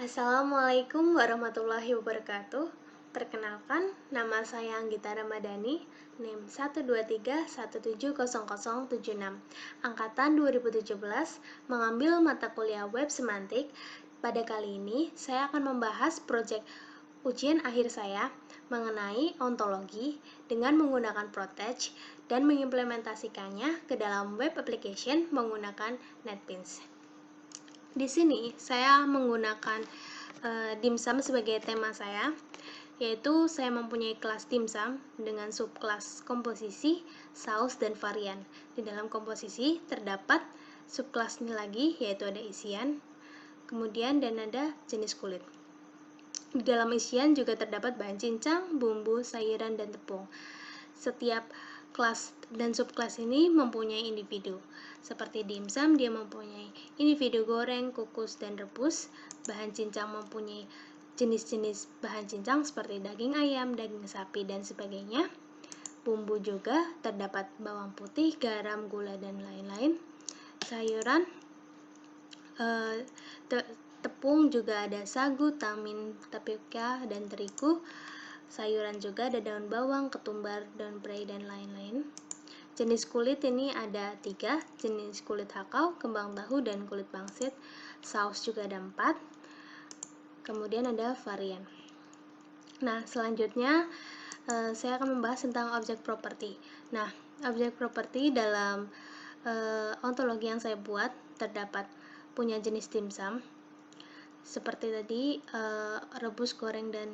Assalamualaikum warahmatullahi wabarakatuh. Perkenalkan, nama saya Anggita Ramadhani, NIM 123170076, angkatan 2017, mengambil mata kuliah Web Semantik. Pada kali ini, saya akan membahas proyek ujian akhir saya mengenai ontologi dengan menggunakan Protege dan mengimplementasikannya ke dalam web application menggunakan NetBeans. Di sini saya menggunakan dimsum sebagai tema saya, yaitu saya mempunyai kelas dimsum dengan subkelas komposisi, saus, dan varian. Di dalam komposisi terdapat subkelasnya lagi, yaitu ada isian, kemudian dan ada jenis kulit. Di dalam isian juga terdapat bahan cincang, bumbu, sayuran, dan tepung. Setiap kelas dan subkelas ini mempunyai individu. Seperti dimsum, dia mempunyai individu goreng, kukus, dan rebus. Bahan cincang mempunyai jenis-jenis bahan cincang seperti daging ayam, daging sapi, dan sebagainya. Bumbu juga terdapat bawang putih, garam, gula, dan lain-lain. Sayuran, tepung juga ada sagu, tamin, tapioka, dan terigu. Sayuran juga ada daun bawang, ketumbar, daun prei, dan lain-lain. Jenis kulit ini ada 3, jenis kulit hakau, kembang tahu, dan kulit pangsit. Saus juga ada 4. Kemudian ada varian. Nah, selanjutnya saya akan membahas tentang objek properti. Nah, objek properti dalam ontologi yang saya buat terdapat punya jenis dimsum. Seperti tadi, rebus, goreng, dan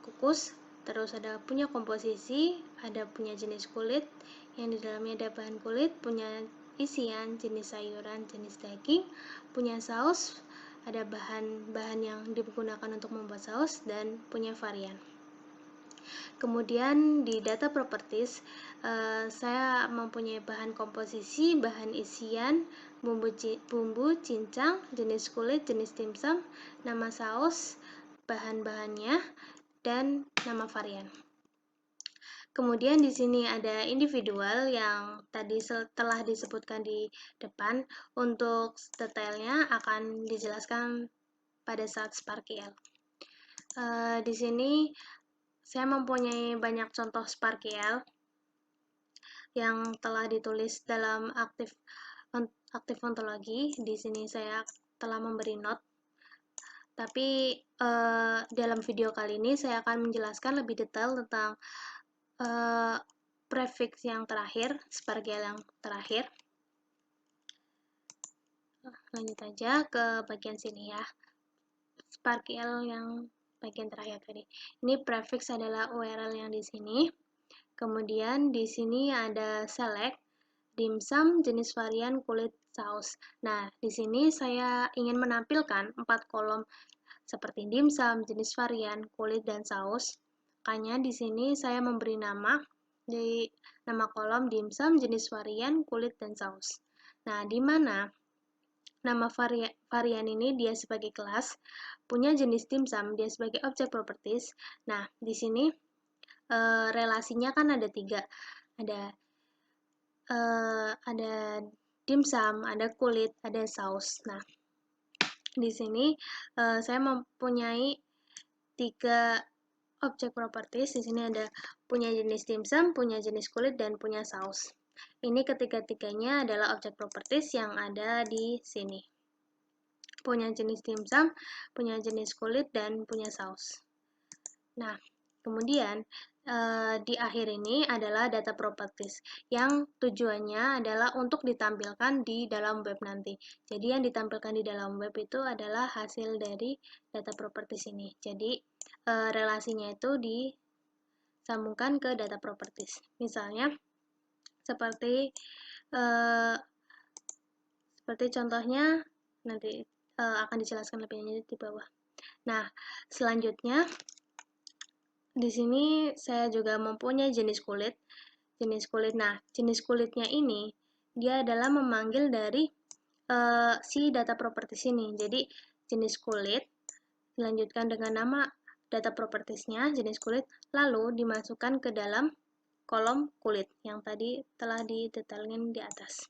kukus. Terus ada punya komposisi, ada punya jenis kulit, yang di dalamnya ada bahan kulit, punya isian, jenis sayuran, jenis daging, punya saus, ada bahan-bahan yang digunakan untuk membuat saus, dan punya varian. Kemudian di data properties, saya mempunyai bahan komposisi, bahan isian, bumbu, cincang, jenis kulit, jenis dimsum, nama saus, bahan-bahannya, dan nama varian. Kemudian di sini ada individual yang tadi telah disebutkan di depan. Untuk detailnya akan dijelaskan pada saat SPARQL. Di sini saya mempunyai banyak contoh SPARQL yang telah ditulis dalam aktif ontologi. Di sini saya telah memberi note. Tapi dalam video kali ini saya akan menjelaskan lebih detail tentang prefix yang terakhir, SPARQL yang terakhir. Lanjut aja ke bagian sini ya. SPARQL yang bagian terakhir tadi. Ini prefix adalah URL yang di sini. Kemudian di sini ada select, dimsum, jenis varian, kulit, saus. Nah, di sini saya ingin menampilkan 4 kolom seperti dimsum, jenis varian, kulit, dan saus. Makanya di sini saya memberi nama di nama kolom dimsum, jenis varian, kulit, dan saus. Nah, di mana nama varian ini dia sebagai kelas, punya jenis dimsum dia sebagai objek properties. Nah, di sini relasinya kan ada 3. Ada dimsum, ada kulit, ada saus. Nah, di sini saya mempunyai 3 objek properties. Di sini ada punya jenis dimsum, punya jenis kulit, dan punya saus. Ini ketiga-tiganya adalah objek properties yang ada di sini. Punya jenis dimsum, punya jenis kulit, dan punya saus. Nah, kemudian di akhir ini adalah data properties yang tujuannya adalah untuk ditampilkan di dalam web nanti. Jadi yang ditampilkan di dalam web itu adalah hasil dari data properties ini. Jadi relasinya itu disambungkan ke data properties. Misalnya seperti contohnya nanti akan dijelaskan lebih lanjut di bawah. Nah, selanjutnya di sini saya juga mempunyai jenis kulit. Nah, jenis kulitnya ini dia adalah memanggil dari si data properties ini. Jadi jenis kulit dilanjutkan dengan nama data propertiesnya, jenis kulit, lalu dimasukkan ke dalam kolom kulit yang tadi telah didetailkan di atas.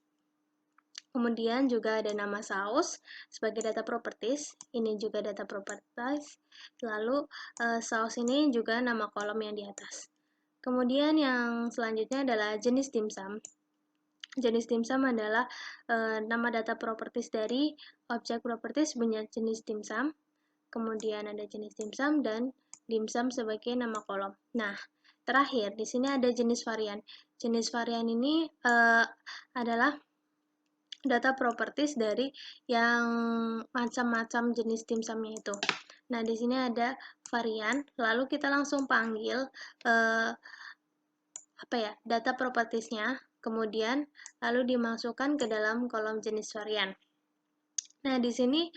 Kemudian juga ada nama saus sebagai data properties, ini juga data properties. Lalu saus ini juga nama kolom yang di atas. Kemudian yang selanjutnya adalah jenis dimsum. Jenis dimsum adalah nama data properties dari objek properties punya jenis dimsum. Kemudian ada jenis dimsum dan dimsum sebagai nama kolom. Nah, terakhir di sini ada jenis varian. Jenis varian ini adalah data properties dari yang macam-macam jenis dimsumnya itu. Nah, di sini ada varian, lalu kita langsung panggil data propertiesnya, kemudian lalu dimasukkan ke dalam kolom jenis varian. Nah, di sini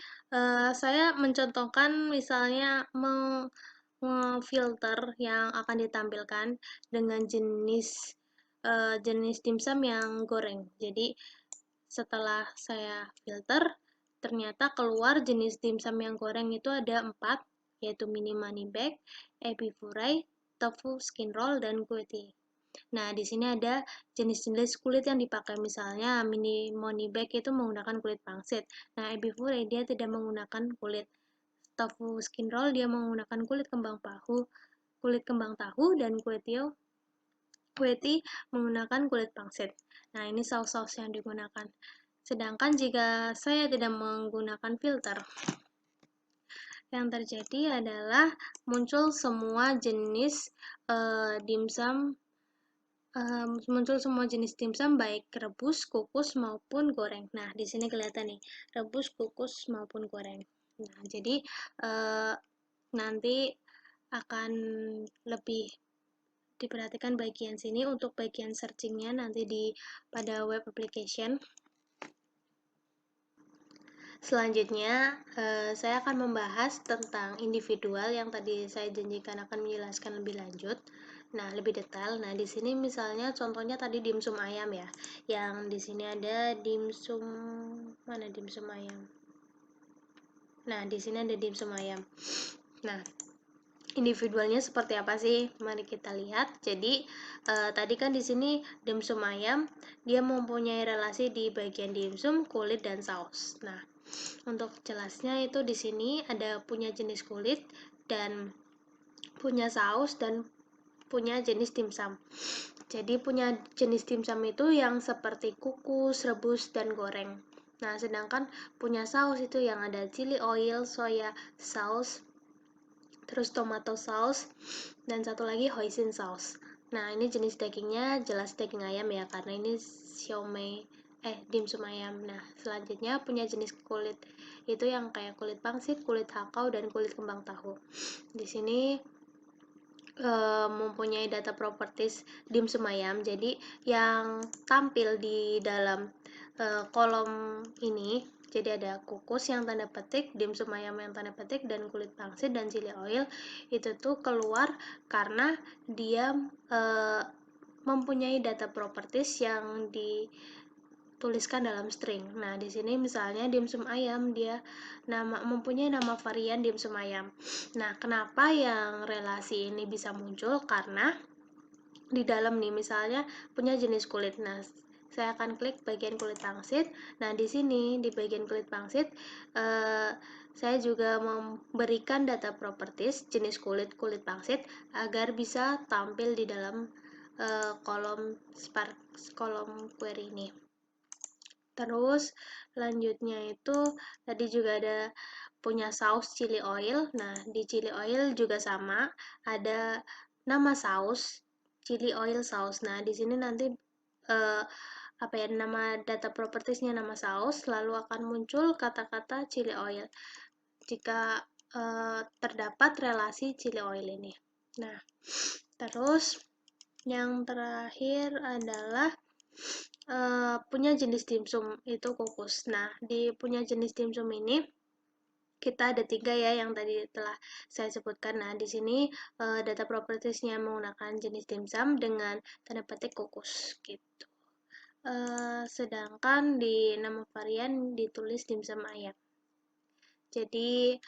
saya mencontohkan misalnya filter yang akan ditampilkan dengan jenis dimsum yang goreng. Jadi setelah saya filter, ternyata keluar jenis dimsum yang goreng itu ada 4, yaitu mini money bag, ebi furai, tofu skin roll, dan kue tie. Nah, di sini ada jenis-jenis kulit yang dipakai. Misalnya, mini money bag itu menggunakan kulit pangsit. Nah, ebi furai dia tidak menggunakan kulit. Tofu skin roll dia menggunakan kulit kembang tahu, dan kue tie menggunakan kulit pangsit. Nah, ini saus-saus yang digunakan. Sedangkan jika saya tidak menggunakan filter, yang terjadi adalah muncul semua jenis dimsum, baik rebus, kukus, maupun goreng. Nah, di sini kelihatan nih, rebus, kukus, maupun goreng. Nah, jadi nanti akan lebih diperhatikan bagian sini untuk bagian searchingnya nanti pada web application. Selanjutnya, saya akan membahas tentang individual yang tadi saya janjikan akan menjelaskan lebih lanjut. Nah, lebih detail. Nah, di sini misalnya contohnya tadi dimsum ayam ya. Yang di sini ada dimsum, mana dimsum ayam? Nah, di sini ada dimsum ayam. Nah, individualnya seperti apa sih? Mari kita lihat. Jadi, tadi kan di sini dimsum ayam, dia mempunyai relasi di bagian dimsum, kulit, dan saus. Nah, untuk jelasnya itu di sini ada punya jenis kulit dan punya saus dan punya jenis dimsum. Jadi punya jenis dimsum itu yang seperti kukus, rebus, dan goreng. Nah, sedangkan punya saus itu yang ada chili oil, soya sauce, terus tomato sauce, dan satu lagi hoisin sauce. Nah, ini jenis dagingnya jelas daging ayam ya, karena ini dimsum ayam. Nah, selanjutnya punya jenis kulit itu yang kayak kulit pangsit, kulit hakau, dan kulit kembang tahu. Di sini mempunyai data properties dimsum ayam. Jadi yang tampil di dalam kolom ini, jadi ada kukus yang tanda petik, dimsum ayam yang tanda petik, dan kulit pangsit dan chili oil itu tuh keluar karena dia mempunyai data properties yang dituliskan dalam string. Nah, di sini misalnya dimsum ayam dia mempunyai nama varian dimsum ayam. Nah, kenapa yang relasi ini bisa muncul? Karena di dalam nih misalnya punya jenis kulit. Nah, saya akan klik bagian kulit pangsit. Nah, di sini di bagian kulit pangsit saya juga memberikan data properties jenis kulit pangsit agar bisa tampil di dalam kolom query ini. Terus lanjutnya itu tadi juga ada punya saus chili oil. Nah, di chili oil juga sama, ada nama saus chili oil sauce. Nah, di sini nanti nama data propertiesnya nama saus, lalu akan muncul kata-kata chili oil jika terdapat relasi chili oil ini. Nah, terus yang terakhir adalah punya jenis dimsum itu kukus. Nah, di punya jenis dimsum ini kita ada 3 ya yang tadi telah saya sebutkan. Nah, di sini data propertiesnya menggunakan jenis dimsum dengan tanda petik kukus gitu. Sedangkan di nama varian ditulis dimsum ayam. Jadi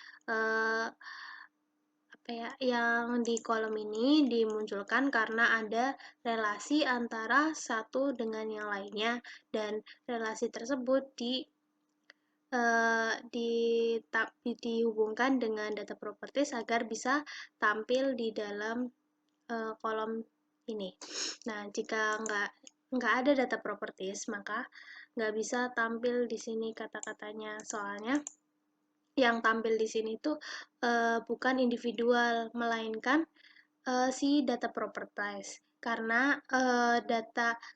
kayak yang di kolom ini dimunculkan karena ada relasi antara satu dengan yang lainnya, dan relasi tersebut dihubungkan dengan data properties agar bisa tampil di dalam kolom ini. Nah, jika nggak ada data properties, maka nggak bisa tampil di sini kata-katanya, soalnya yang tampil di sini tuh bukan individual, melainkan si data properties. Karena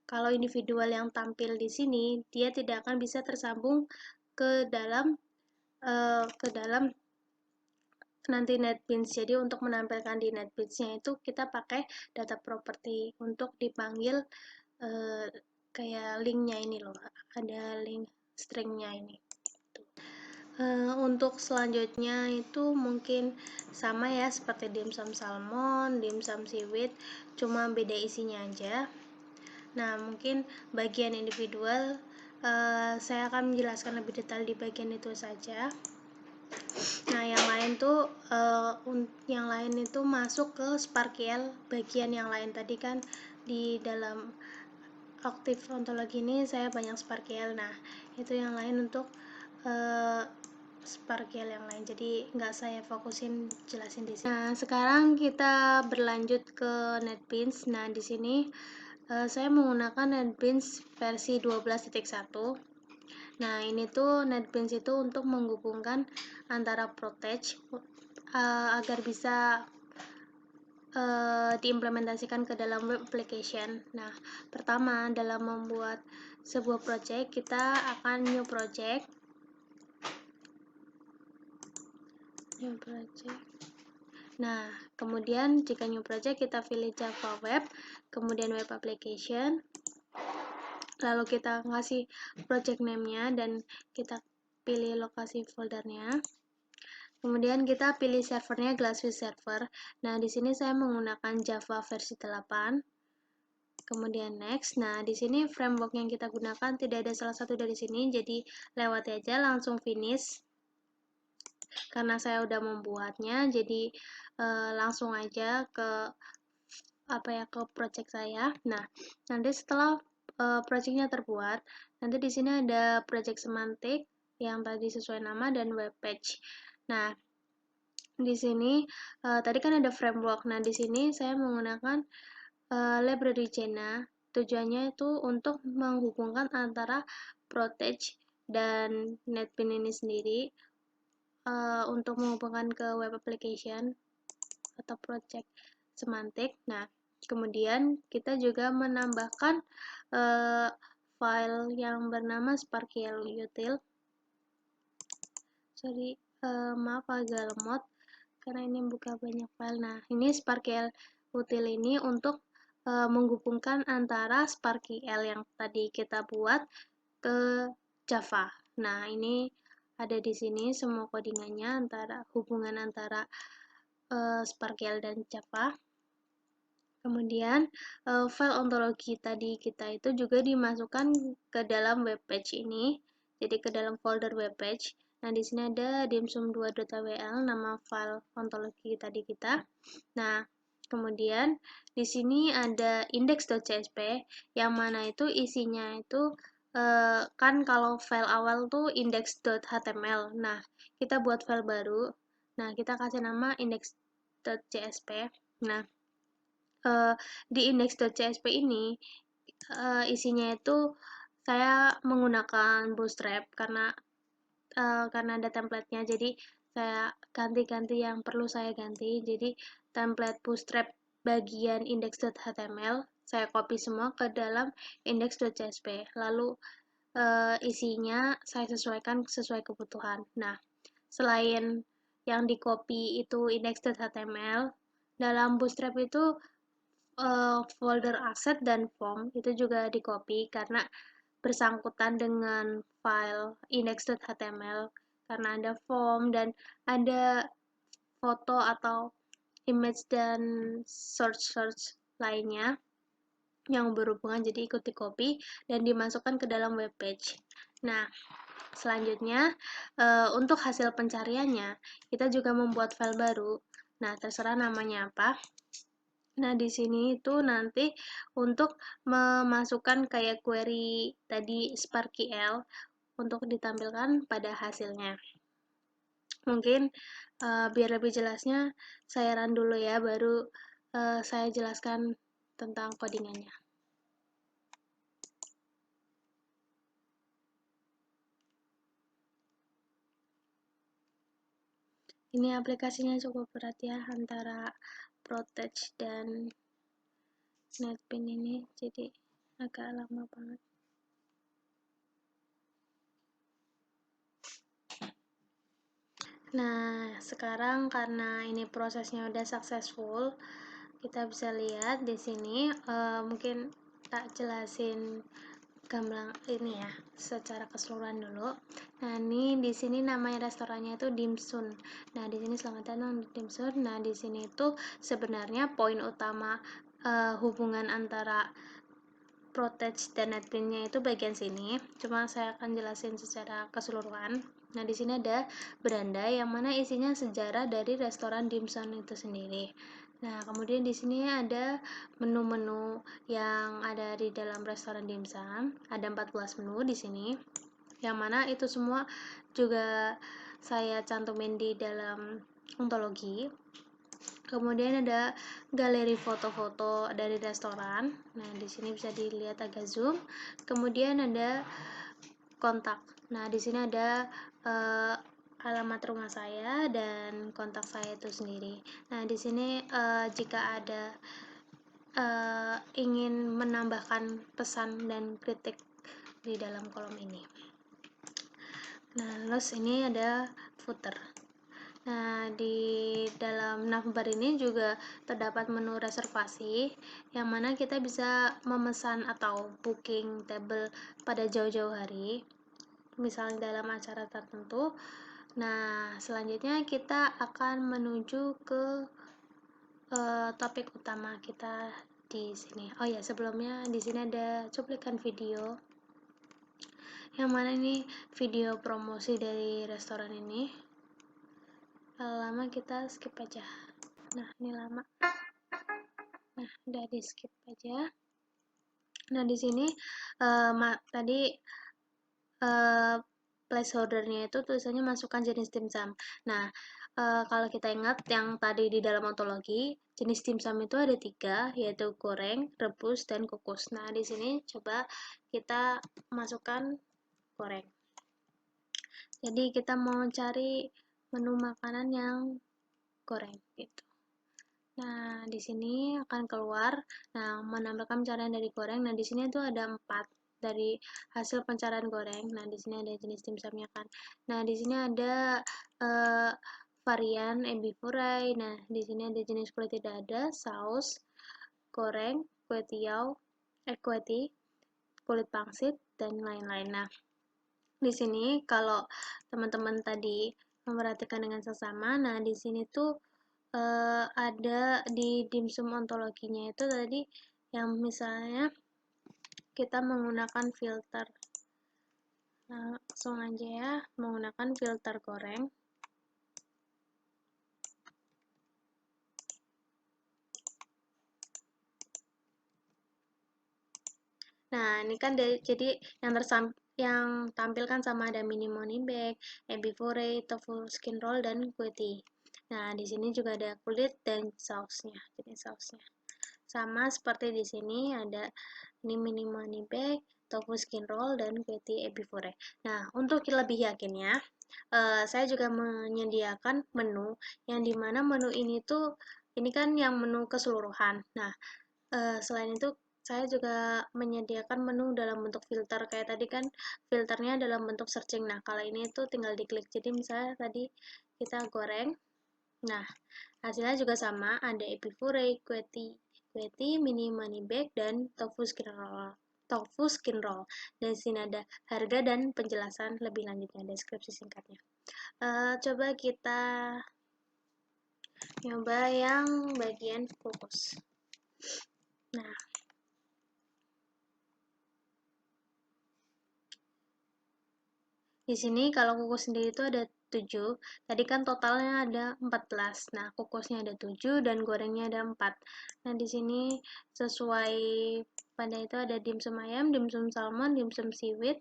kalau individual yang tampil di sini, dia tidak akan bisa tersambung ke dalam nanti NetBeans. Jadi untuk menampilkan di NetBeans-nya itu kita pakai data property untuk dipanggil kayak linknya ini loh, ada link stringnya ini. Untuk selanjutnya itu mungkin sama ya seperti dimsum salmon, dimsum seaweed, cuma beda isinya aja. Nah, mungkin bagian individual saya akan menjelaskan lebih detail di bagian itu saja. Nah, yang lain itu masuk ke Sparkle. Bagian yang lain tadi kan di dalam Octave ontologi ini saya banyak Sparkle. Nah, itu yang lain untuk Sparkle yang lain, jadi nggak saya fokusin jelasin di sini. Nah, sekarang kita berlanjut ke NetBeans. Nah, di sini saya menggunakan NetBeans versi 12.1. Nah, ini tuh NetBeans itu untuk menghubungkan antara Protege agar bisa diimplementasikan ke dalam web application. Nah, pertama dalam membuat sebuah project, kita akan new project. Nah, kemudian jika new project kita pilih Java Web, kemudian Web Application, lalu kita ngasih project name-nya dan kita pilih lokasi foldernya. Kemudian kita pilih servernya Glassfish Server. Nah, di sini saya menggunakan Java versi 8. Kemudian next. Nah, di sini framework yang kita gunakan tidak ada salah satu dari sini, jadi lewati aja langsung finish. Karena saya udah membuatnya, jadi langsung aja ke ke project saya. Nah, nanti setelah projectnya terbuat, nanti di sini ada project semantik yang tadi sesuai nama dan web page. Nah, di sini tadi kan ada framework. Nah, di sini saya menggunakan library Jena. Tujuannya itu untuk menghubungkan antara Protege dan NetBeans ini sendiri untuk menghubungkan ke web application atau project semantik. Nah, kemudian kita juga menambahkan file yang bernama Sparkle util. Maaf agak lemot karena ini buka banyak file. Nah, ini Sparkle util ini untuk menghubungkan antara Sparkle yang tadi kita buat ke Java. Nah, ini ada di sini semua codingannya, hubungan antara Sparkle dan Java. Kemudian file ontologi tadi kita itu juga dimasukkan ke dalam web page ini, jadi ke dalam folder web page. Nah, di sini ada dimsum2.wl, nama file ontologi tadi kita. Nah, kemudian di sini ada index.csv, yang mana itu isinya itu kan kalau file awal tuh index.html. Nah, kita buat file baru. Nah, kita kasih nama index.csv. Nah, di index.csv ini isinya itu saya menggunakan Bootstrap karena ada template-nya, jadi saya ganti-ganti yang perlu saya ganti. Jadi template Bootstrap bagian index.html saya copy semua ke dalam index.csv, lalu isinya saya sesuaikan sesuai kebutuhan. Nah, selain yang di copy itu index.html, dalam Bootstrap itu folder asset dan form itu juga di copy karena bersangkutan dengan file index.html, karena ada form dan ada foto atau image dan search lainnya yang berhubungan, jadi ikut di copy dan dimasukkan ke dalam web page. Nah, selanjutnya untuk hasil pencariannya kita juga membuat file baru. Nah, terserah namanya apa. Nah, di sini itu nanti untuk memasukkan kayak query tadi SparkQL untuk ditampilkan pada hasilnya. Mungkin biar lebih jelasnya saya run dulu ya, baru saya jelaskan tentang codingannya. Ini aplikasinya cukup berat ya, antara Protege dan NetBeans ini, jadi agak lama banget. Nah, sekarang karena ini prosesnya udah successful, kita bisa lihat di sini. Mungkin tak jelasin gamblang ini ya, secara keseluruhan dulu. Nah, ini di sini namanya restorannya itu Dimsun. Nah, di sini selamat datang di Dimsun. Nah, di sini itu sebenarnya poin utama hubungan antara Protege dan NetBeans-nya itu bagian sini. Cuma saya akan jelasin secara keseluruhan. Nah, di sini ada beranda yang mana isinya sejarah dari restoran dimsum itu sendiri. Nah, kemudian di sini ada menu-menu yang ada di dalam restoran dimsum. Ada 14 menu di sini. Yang mana itu semua juga saya cantumin di dalam ontologi. Kemudian ada galeri foto-foto dari restoran. Nah, di sini bisa dilihat agak zoom. Kemudian ada kontak. Nah, di sini ada alamat rumah saya dan kontak saya itu sendiri. Nah, di sini jika ada ingin menambahkan pesan dan kritik di dalam kolom ini. Nah, terus ini ada footer. Nah, di dalam navbar ini juga terdapat menu reservasi, yang mana kita bisa memesan atau booking table pada jauh-jauh hari, misalnya dalam acara tertentu. Nah, selanjutnya kita akan menuju ke topik utama kita di sini. Oh ya, sebelumnya di sini ada cuplikan video, yang mana ini video promosi dari restoran ini. Lama kita skip aja. Nah, ini lama. Nah, udah di skip aja. Nah, di sini tadi placeholdernya itu tulisannya masukkan jenis dimsum. Nah, kalau kita ingat yang tadi di dalam ontologi, jenis dimsum itu ada 3, yaitu goreng, rebus, dan kukus. Nah, di sini coba kita masukkan goreng. Jadi kita mau cari menu makanan yang goreng gitu. Nah, di sini akan keluar. Nah, menambahkan pencarian dari goreng. Nah, di sini tuh ada 4 dari hasil pencarian goreng. Nah, di sini ada jenis dimsumnya kan. Nah, di sini ada varian ebi furai. Nah, di sini ada jenis kulit tidak ada, saus, goreng, kue tiaw, kueti, kulit pangsit, dan lain-lain. Nah, di sini kalau teman-teman tadi memperhatikan dengan seksama, nah di sini tuh ada di dimsum ontologinya itu tadi yang misalnya kita menggunakan filter. Nah, langsung aja ya, menggunakan filter goreng. Nah, ini kan jadi yang tampilkan sama ada mini money bag, ebi furai, tofu skin roll, dan kueti. Nah, di sini juga ada kulit dan sausnya, jenis sausnya. Sama seperti di sini ada ini mini money bag, tofu skin roll, dan kueti ebi furai. Nah, untuk lebih yakinnya, saya juga menyediakan menu yang dimana menu ini tuh ini kan yang menu keseluruhan. Nah, selain itu saya juga menyediakan menu dalam bentuk filter, kayak tadi kan filternya dalam bentuk searching. Nah, kalau ini tuh tinggal diklik. Jadi misalnya tadi kita goreng. Nah, hasilnya juga sama, ada ebi furai, kueti, mini money bag, dan tofu skin roll. Tofu skin roll. Dan sini ada harga dan penjelasan lebih lanjutnya, deskripsi singkatnya. Coba kita nyoba yang bagian kukus. Nah, di sini kalau kukus sendiri itu ada 7. Tadi kan totalnya ada 14. Nah, kukusnya ada 7 dan gorengnya ada 4. Nah, di sini sesuai pada itu ada dimsum ayam, dimsum salmon, dimsum seaweed,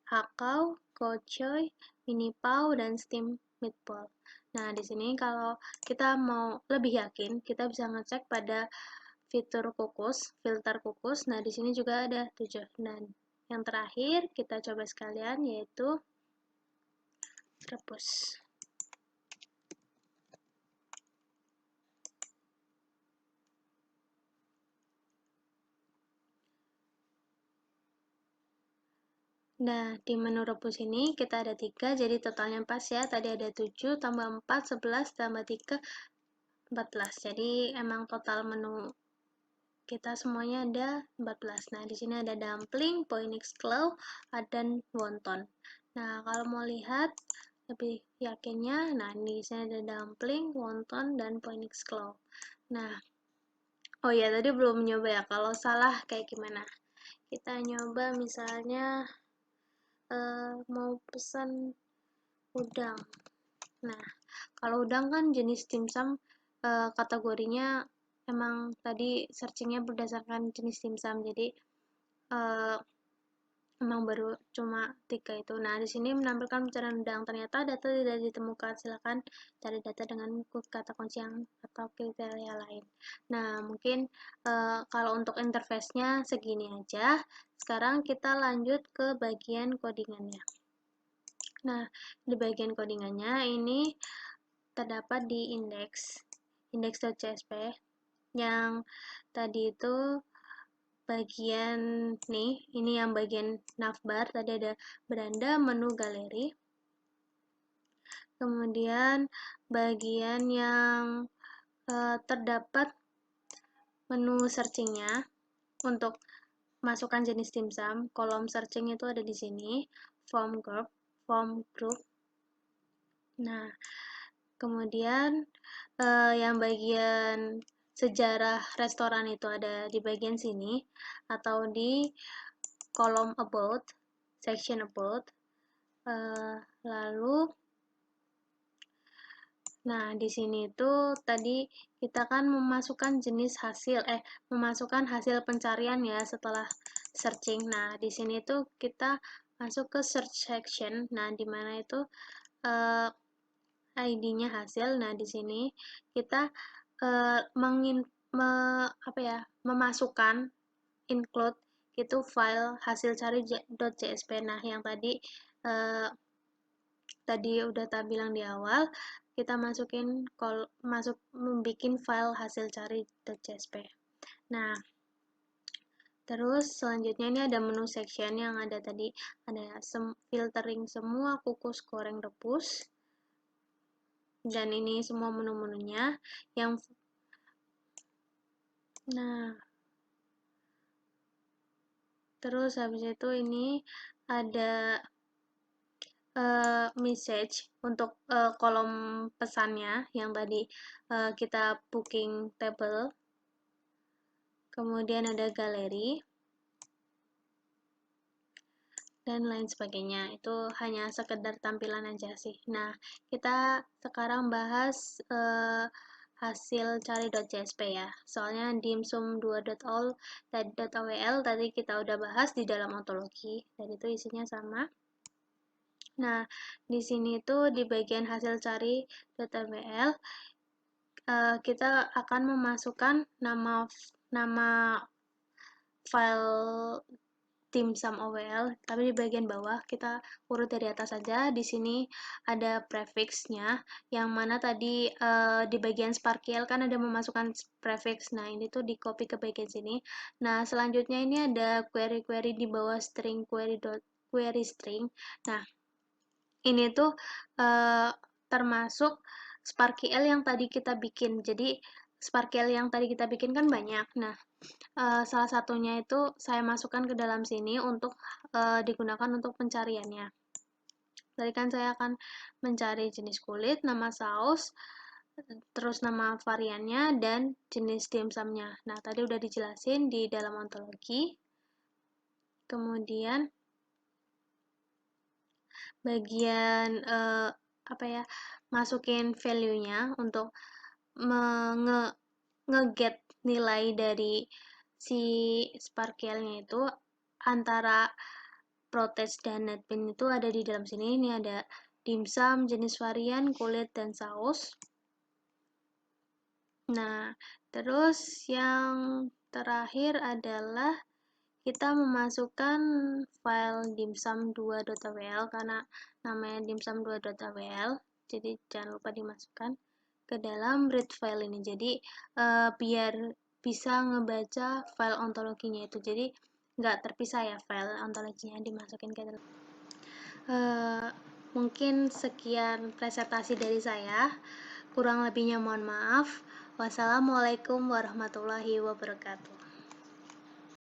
hakau, gochoy, mini pau, dan steam meatball. Nah, di sini kalau kita mau lebih yakin, kita bisa ngecek pada filter kukus. Nah, di sini juga ada 7. Dan yang terakhir kita coba sekalian yaitu rebus. Nah, di menu rebus ini kita ada 3, jadi totalnya pas ya. Tadi ada 7, tambah 4, 11, tambah 3, 14. Jadi emang total menu kita semuanya ada 14. Nah, di sini ada dumpling, phoenix claw, dan wonton. Nah, kalau mau lihat lebih yakinnya, nah di sini ada dumpling, wonton, dan phoenix claw. Nah, oh ya tadi belum nyoba ya. Kalau salah kayak gimana? Kita nyoba misalnya mau pesan udang. Nah, kalau udang kan jenis dimsum kategorinya emang tadi searchingnya berdasarkan jenis dimsum. Jadi emang baru cuma 3 itu. Nah, di sini menampilkan pencarian udang. Ternyata data tidak ditemukan. Silakan cari data dengan kata kunci yang atau kriteria lain. Nah, mungkin kalau untuk interface-nya segini aja. Sekarang kita lanjut ke bagian codingannya. Nah, di bagian codingannya ini terdapat di index.csp yang tadi itu bagian nih, ini yang bagian navbar, tadi ada beranda, menu, galeri. Kemudian bagian yang terdapat menu searchingnya untuk masukkan jenis dimsum, kolom searching itu ada di sini, form group. Nah, kemudian yang bagian sejarah restoran itu ada di bagian sini atau di kolom about, section about. Lalu nah di sini itu tadi kita kan memasukkan jenis hasil memasukkan hasil pencarian ya setelah searching. Nah, di sini tuh kita masuk ke search section. Nah, di mana itu ID-nya hasil. Nah, di sini kita memasukkan include itu file hasil cari.csp. Nah, yang tadi udah tak bilang di awal, kita membuat file hasil cari.csp. Nah, terus selanjutnya ini ada menu section yang ada tadi, ada filtering semua kukus, goreng, rebus. Dan ini semua menu-menunya yang nah terus habis itu ini ada message untuk kolom pesannya yang tadi kita booking table. Kemudian ada galeri dan lain sebagainya. Itu hanya sekedar tampilan aja sih. Nah, kita sekarang bahas hasil cari.csp ya. Soalnya dimsum2.all tadi kita udah bahas di dalam ontologi dan itu isinya sama. Nah, di sini tuh di bagian hasil cari.ml kita akan memasukkan nama file dimsum OWL, tapi di bagian bawah kita urut dari atas saja. Di sini ada prefixnya, yang mana tadi di bagian Sparkiel kan ada memasukkan prefix. Nah, ini tuh di copy ke bagian sini. Nah, selanjutnya ini ada query-query di bawah string query string. Nah, ini tuh termasuk Sparkiel yang tadi kita bikin. Jadi Sparkiel yang tadi kita bikin kan banyak. Nah, salah satunya itu saya masukkan ke dalam sini untuk digunakan untuk pencariannya. Tadi kan saya akan mencari jenis kulit, nama saus, terus nama variannya, dan jenis dimsumnya. Nah, tadi udah dijelasin di dalam ontologi. Kemudian bagian masukin value-nya untuk nge-get nilai dari si Sparkle-nya itu antara protest dan netpin itu ada di dalam sini. Ini ada dimsum, jenis varian, kulit, dan saus. Nah, terus yang terakhir adalah kita memasukkan file dimsum2.wl karena namanya dimsum2.wl, jadi jangan lupa dimasukkan ke dalam read file ini. Jadi biar bisa ngebaca file ontologinya itu, jadi nggak terpisah ya file ontologinya, dimasukin ke dalam. Mungkin sekian presentasi dari saya, kurang lebihnya mohon maaf. Wassalamualaikum warahmatullahi wabarakatuh.